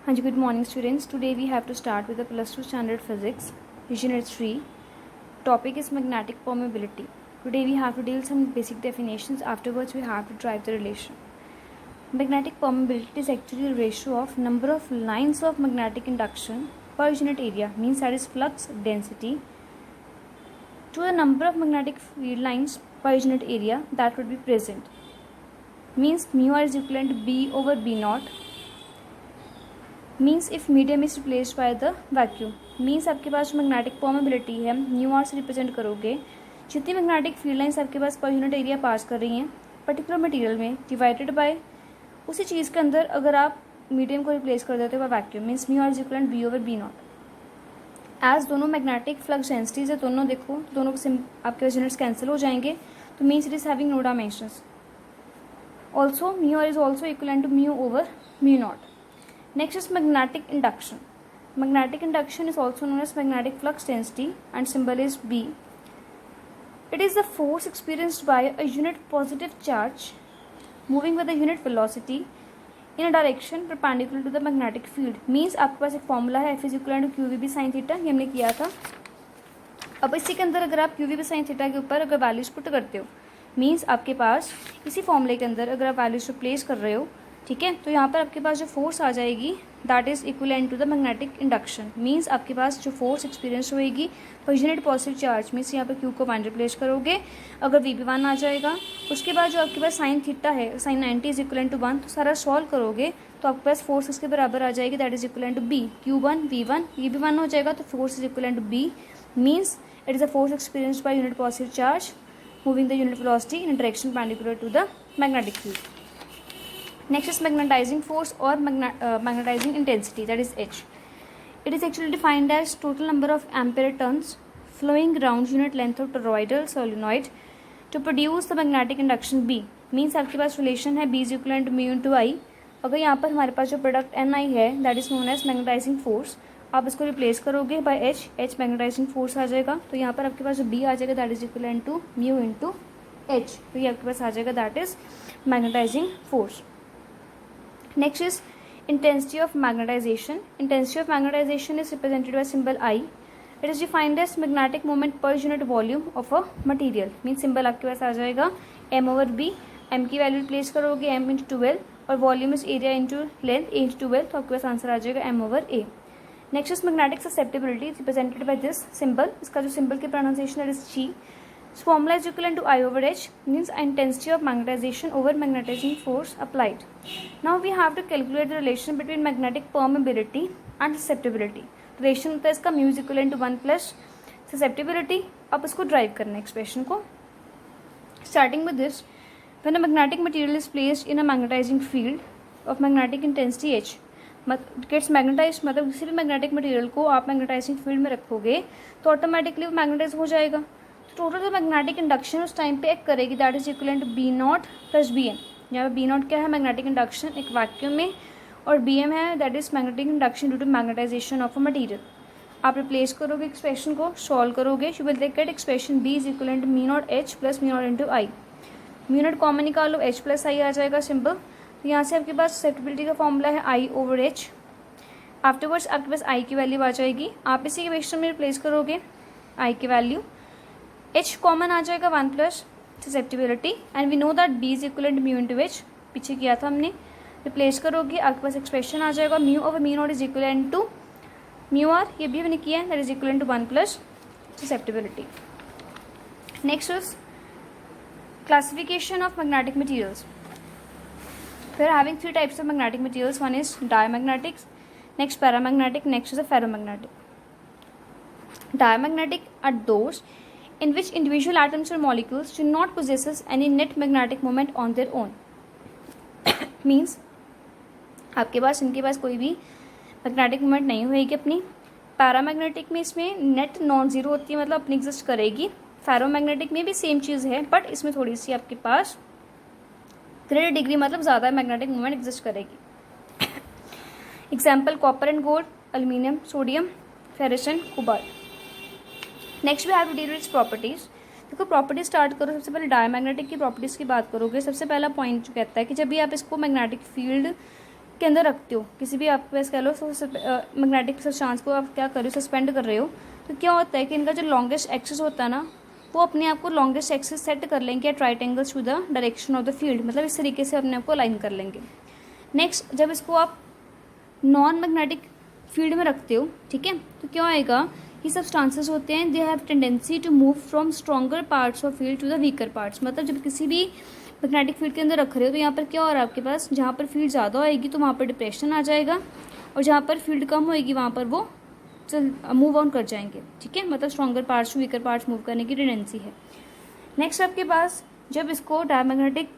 Hanji, good morning students. Today we have to start with the plus 2 standard physics, unit 3. Topic is magnetic permeability. Today we have to deal some basic definitions. Afterwards we have to drive the relation. Magnetic permeability is actually the ratio of number of lines of magnetic induction per unit area, means that is flux density, to the number of magnetic field lines per unit area that would be present. Means mu r is equivalent to B over B naught. Means if medium is replaced by the vacuum. Means आपके पास जो magnetic permeability है new are से represent करोगे. जितनी magnetic field lines आपके पास per unit area पास कर रही हैं पर्टिकुलर मटेरियल में डिवाइडेड बाय उसी चीज़ के अंदर अगर आप मीडियम को रिप्लेस कर देते हो by vacuum, means mu r is equal B over B naught. As दोनों मैग्नेटिक फ्लक्स डेंसिटीज है, दोनों देखो दोनों के आपके पास यूनिट्स कैंसिल हो जाएंगे, तो means it is having no dimensions. Also mu r is also equal to mu over mu naught. Next is magnetic induction. Magnetic induction is also known as magnetic flux density and symbol is B. It is the force experienced by a unit positive charge moving with a unit velocity in a direction perpendicular to the magnetic field. Means आपके पास एक formula है F is equal to QVB sin theta, ये हमने किया था. अब इसी के अंदर अगर आप QVB sin थीटा के ऊपर अगर वैल्यूज पुट करते हो, मीन्स आपके पास इसी फॉर्मूले के अंदर अगर आप वैल्यूज रिप्लेस कर रहे हो, ठीक है, तो यहाँ पर आपके पास जो फोर्स आ जाएगी that is equivalent to the magnetic induction. Means आपके पास जो फोर्स एक्सपीरियंस होएगी तो यूनिट पॉजिटिव चार्ज मीन्स यहाँ पर क्यू को वन रिप्लेस करोगे, अगर वी बी वन आ जाएगा. उसके बाद जो आपके पास साइन थीटा है साइन 90 इज इक्विवेलेंट टू 1, तो सारा सॉल्व करोगे तो आपके पास फोर्स इसके बराबर आ जाएगी that is equivalent to B q one v one, ये भी वन हो जाएगा तो force is equivalent to B. Means it is a force experienced by unit positive charge moving the unit velocity in a direction perpendicular to the magnetic field. Next is magnetizing force or magnetizing intensity, that is H. It is actually defined as total number of ampere turns flowing around unit length of toroidal solenoid to produce the magnetic induction B. Means आपके पास relation है B is equivalent to mu into I. अगर यहाँ पर हमारे पास जो product Ni है that is known as magnetizing force, आप इसको रिप्लेस करोगे बाय H मैग्नेटाइजिंग फोर्स आ जाएगा, तो यहाँ पर आपके पास जो B आ जाएगा that is equal to mu into H, तो ये आपके पास आ जाएगा that is magnetizing force. Next is intensity of magnetization. Intensity of magnetization is represented by symbol I. It is defined as magnetic moment per unit volume of a material. Mean symbol आपके पास आ जाएगा M over B. M की value replace करोगे M into 12 और volume is area into length A into 12, तो आपके पास आंसर आ जाएगा M over A. Next is magnetic susceptibility represented by this symbol. इसका जो सिंबल की pronunciation is G. Formula is equal to I over H means intensity of magnetization over magnetizing force applied. Now we have to calculate the relation between magnetic permeability and susceptibility. Relation होता है इसका mu is equivalent to 1 plus susceptibility. अब इसको drive करना है expression को. Starting with this, when a magnetic material is placed in a magnetizing field of magnetic intensity H, gets magnetize, मतलब किसी भी मैग्नेटिक मटेरियल को आप मैग्नेटाइजिंग फील्ड में रखोगे तो ऑटोमेटिकली वो मैग्नेटाइज हो जाएगा. तो टोटल जो मैग्नेटिक इंडक्शन उस टाइम पे एक्ट करेगी that is equal to B naught plus B M. यहाँ पे बी नॉट क्या है मैग्नेटिक इंडक्शन एक वैक्यूम में, और बी एम है that is magnetic induction due to magnetization of a material. आप रिप्लेस करोगे एक्सप्रेशन को, सॉल्व करोगे, you will get expression B is equal to mu naught H plus mu naught into I. Mu naught common निकालो, H plus I आ जाएगा simple. तो यहाँ से आपके पास ससेप्टिबिलिटी का फॉर्मूला है I ओवर H. आफ्टरवर्ड्स आपके पास I की वैल्यू आ जाएगी, आप इसी इक्वेशन में रिप्लेस करोगे I की वैल्यू, H कॉमन आ जाएगा 1 plus susceptibility and we know that B is equal to mu into H, पीछे किया था हमने. रिप्लेस करोगे आपके पास एक्सप्रेशन आ जाएगा mu over mu naught is equal to mu r, ये भी हमने किया है that is equal to 1 plus susceptibility. Next is classification of magnetic materials. We are having three types of magnetic materials. One is diamagnetics, next paramagnetic, next is a ferromagnetic. Diamagnetic are those in which individual atoms or molecules do not possess any net magnetic moment on their own. Means आपके पास इनके पास कोई भी magnetic moment नहीं होएगी अपनी. Paramagnetic में इसमें net non zero होती है, मतलब अपनी एग्जिस्ट करेगी. फेरोमैग्नेटिक में भी सेम चीज़ है बट इसमें थोड़ी सी आपके पास ग्रेटर डिग्री मतलब ज़्यादा मैग्नेटिक मूवमेंट एग्जिस्ट करेगी. Example copper and gold, aluminium, sodium, ferrous and cobalt. Next we have to deal with properties. देखो प्रॉपर्टीज स्टार्ट करो, सबसे पहले डायमैग्नेटिक की प्रॉपर्टीज़ की बात करोगे. सबसे पहला पॉइंट जो कहता है कि जब भी आप इसको मैग्नेटिक फील्ड के अंदर रखते हो, किसी भी आपके पास कह लो मैग्नेटिक सब्सटेंस को आप क्या कर रहे हो, सस्पेंड कर रहे हो, तो क्या होता है कि इनका जो लॉन्गेस्ट एक्सिस होता है ना, वो अपने आप को लॉन्गेस्ट एक्सिस सेट कर लेंगे at right angles to the direction of the field, मतलब इस तरीके से अपने आप को अलाइन कर लेंगे। नेक्स्ट, जब इसको आप नॉन मैग्नेटिक फील्ड में रखते हो, ठीक है, तो क्या आएगा, ये सब्सटेंसेस होते हैं, they have tendency to move from stronger parts of field to the weaker parts. मतलब जब किसी भी मैग्नेटिक फील्ड के अंदर रख रहे हो तो यहाँ पर क्या हो रहा है आपके पास, जहाँ पर फील्ड ज़्यादा होएगी तो वहाँ पर डिप्रेशन आ जाएगा, और जहाँ पर फील्ड कम होएगी वहाँ पर वो मूव ऑन कर जाएंगे, ठीक है, मतलब stronger parts to weaker parts move करने की टेंडेंसी है। नेक्स्ट आपके पास जब इसको डायमैग्नेटिक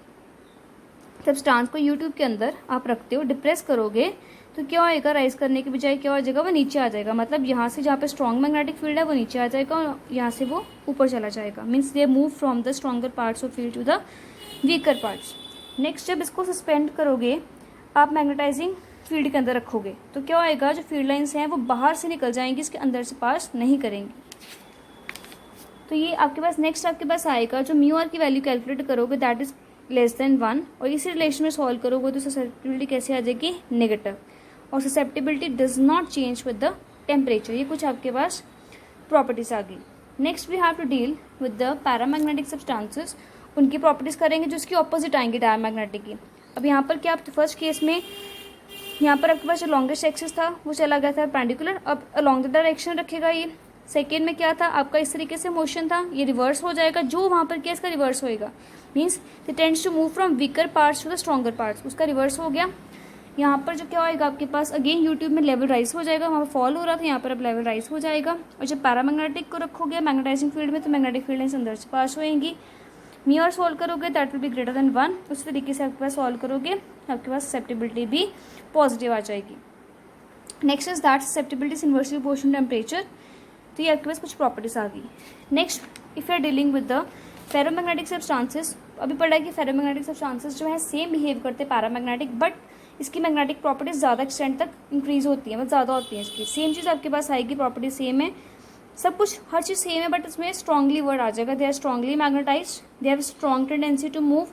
सब्सटेंस को यूट्यूब के अंदर आप रखते हो, डिप्रेस करोगे तो क्या होएगा, राइज करने के बजाय क्या हो जाएगा, वो नीचे आ जाएगा। मतलब यहाँ से जहाँ पे स्ट्रॉन्ग मैग्नेटिक फील्ड है वो नीचे आ जाएगा और यहाँ से वो ऊपर चला जाएगा। Means they move from the stronger parts of field to the weaker parts. Next, जब इसको सस्पेंड करोगे, आप मैग्नेटाइजिंग फील्ड के अंदर रखोगे, तो क्या होएगा, जो फील्ड लाइन्स हैं वो बाहर से निकल जाएंगी, इसके अंदर से पास नहीं करेंगी। तो ये आपके पास नेक्स्ट आपके पास आएगा, जो म्यू आर की वैल्यू कैलकुलेट करोगे दैट इज लेस देन 1, और इसी रिलेशन में सॉल्व करोगे तो ससेप्टिबिलिटी कैसे आ जाएगी, नेगेटिव, और susceptibility does not change with the temperature. ये कुछ आपके पास प्रॉपर्टीज आ गई। Next we have to deal with the paramagnetic substances, उनकी प्रॉपर्टीज करेंगे जो इसकी ऑपोजिट आएंगी डायमैग्नेटिक की। अब यहाँ पर क्या, आप फर्स्ट केस में यहाँ पर आपके पास जो लॉन्गेस्ट एक्सिस था वो चला गया था परपेंडिकुलर, अब अलॉन्ग द डायरेक्शन रखेगा ये। सेकेंड में क्या था आपका, इस तरीके से मोशन था, ये रिवर्स हो जाएगा, जो वहाँ पर क्या इसका रिवर्स होएगा, means it tends to move from weaker parts to the stronger parts, उसका रिवर्स हो गया। यहाँ पर जो क्या होएगा आपके पास, अगेन यूट्यूब में लेवल राइज हो जाएगा, वहाँ पर फॉल हो रहा था, यहाँ पर अब लेवल राइज हो जाएगा। और जब पैरामैग्नेटिक को रखोगे मैग्नेटाइजिंग फील्ड में, तो मैग्नेटिक फील्ड लाइन्स अंदर से पास होएंगी। म्यू आर सॉल्व करोगे that will be greater than 1, उसी तरीके से आपके पास सॉल्व करोगे, आपके पास ससेप्टिबिलिटी भी पॉजिटिव आ जाएगी। Next is that susceptibility is inversely proportional temperature, तो ये आपके पास कुछ प्रॉपर्टीज आ गई। Next, if you are dealing with the ferromagnetic substances, अभी पढ़ा है कि फेरोमैग्नेटिक सब्सटेंसेस जो है सेम बिहेव करते हैं पैरामैग्नेटिक, बट इसकी मैग्नेटिक प्रॉपर्टीज ज़्यादा एक्सटेंट तक इंक्रीज होती है, मतलब ज़्यादा होती है इसकी। सेम चीज़ आपके पास आएगी, प्रॉपर्टी सेम है, सब कुछ हर चीज़ सेम है, बट इसमें स्ट्रांगली वर्ड आ जाएगा, they are strongly magnetized, they have strong tendency to move,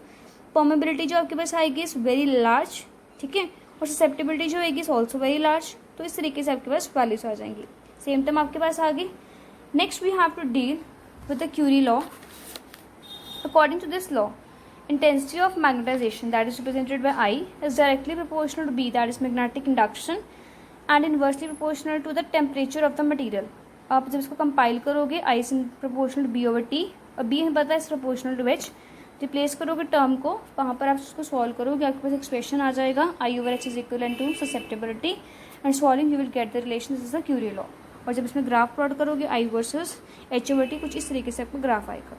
permeability जो आपके पास आएगी इज वेरी लार्ज, ठीक है, और ससेप्टिबिलिटी जो आएगी इज ऑल्सो वेरी लार्ज। तो इस तरीके से आपके पास वैल्यूज आ जाएंगी, सेम टर्म आपके पास आ गई। Next we have to deal with the Curie law. According to this law, intensity of magnetization that is represented by I is directly proportional to B, that is magnetic induction, and inversely proportional to the temperature of the material. आप जब इसको compile करोगे, I is proportional to B over T, और B हमें पता है is proportional to H, replace करोगे term को, वहाँ पर आप उसको सॉल्व करोगे, आपके पास एक्सप्रेशन आ जाएगा I over H is equivalent to susceptibility, and solving you will get the relation, this is the Curie law। और जब इसमें ग्राफ प्लॉट करोगे I versus H over T, कुछ इस तरीके से आपको ग्राफ आएगा।